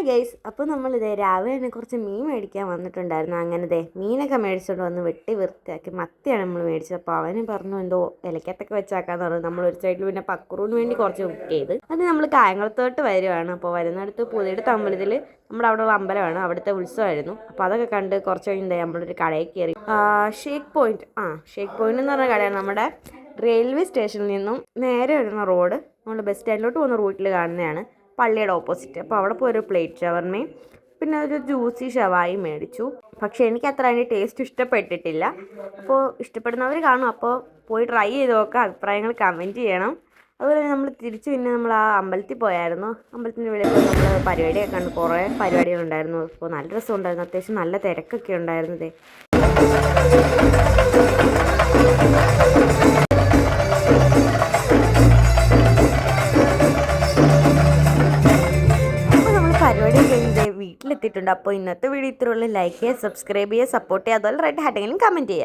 Guys, അപ്പോൾ നമ്മളിതേ രാവിലെ തന്നെ കുറച്ച് മീൻ മേടിക്കാൻ വന്നിട്ടുണ്ടായിരുന്നു. അങ്ങനെ മീനൊക്കെ മേടിച്ചുകൊണ്ട് വന്ന് വെട്ടി വൃത്തിയാക്കി. മത്തിയാണ് നമ്മൾ മേടിച്ചത്. അപ്പോൾ അവന് പറഞ്ഞു എന്തോ ഇലക്കത്തൊക്കെ വെച്ചാക്കാന്ന് പറഞ്ഞു. നമ്മൾ ഒരു സൈഡിൽ പിന്നെ പക്രൂന് വേണ്ടി കുറച്ച് കുക്ക് ചെയ്ത് അത് നമ്മൾ കായംകുളത്തോട്ട് വരുവാണ്. അപ്പോൾ വരുന്നിടത്ത് പുതിയെടുത്ത അമ്പലത്തിൽ നമ്മുടെ അവിടെ ഉള്ള അമ്പലമാണ്, അവിടുത്തെ ഉത്സവമായിരുന്നു. അപ്പോൾ അതൊക്കെ കണ്ട് കുറച്ച് കഴിഞ്ഞ് നമ്മളൊരു കടയിൽ കയറി. ഷേക്ക് പോയിന്റ് എന്ന് പറഞ്ഞ കടയാണ്. നമ്മുടെ റെയിൽവേ സ്റ്റേഷനിൽ നിന്നും നേരെ വരുന്ന റോഡ് നമ്മൾ ബസ് സ്റ്റാൻഡിലോട്ട് പോകുന്ന റൂട്ടിൽ കാണുന്നതാണ്, പള്ളിയുടെ ഓപ്പോസിറ്റ്. അപ്പോൾ അവിടെ പോയി ഒരു പ്ലേറ്റ് ഷവർമയും പിന്നെ ഒരു ജ്യൂസി ഷവായി മേടിച്ചു. പക്ഷേ എനിക്ക് അത്ര അതിൻ്റെ ടേസ്റ്റ് ഇഷ്ടപ്പെട്ടിട്ടില്ല. അപ്പോൾ ഇഷ്ടപ്പെടുന്നവർ കാണും, അപ്പോൾ പോയി ട്രൈ ചെയ്ത് നോക്കുക, അഭിപ്രായങ്ങൾ കമൻറ്റ് ചെയ്യണം. അതുപോലെ നമ്മൾ തിരിച്ച് പിന്നെ നമ്മൾ ആ അമ്പലത്തിൽ പോയായിരുന്നു. അമ്പലത്തിൻ്റെ വെളിയിൽ പോയി നമ്മൾ പരിപാടിയൊക്കെ കണ്ട്, കുറേ പരിപാടികളുണ്ടായിരുന്നു. അപ്പോൾ നല്ല രസമുണ്ടായിരുന്നു, അത്യാവശ്യം നല്ല തിരക്കൊക്കെ ഉണ്ടായിരുന്നതേ. പരിപാടി കഴിഞ്ഞ് വീട്ടിലെത്തിയിട്ടുണ്ട്. അപ്പോൾ ഇന്നത്തെ വീഡിയോ ഇത്രയുള്ളൂ. ലൈക്ക് ചെയ്യുക, സബ്സ്ക്രൈബ് ചെയ്യുക, സപ്പോർട്ട് ചെയ്യുക, അതുപോലെ റെഡ് ഹാറ്റെങ്കിലും കമൻറ്റ് ചെയ്യുക.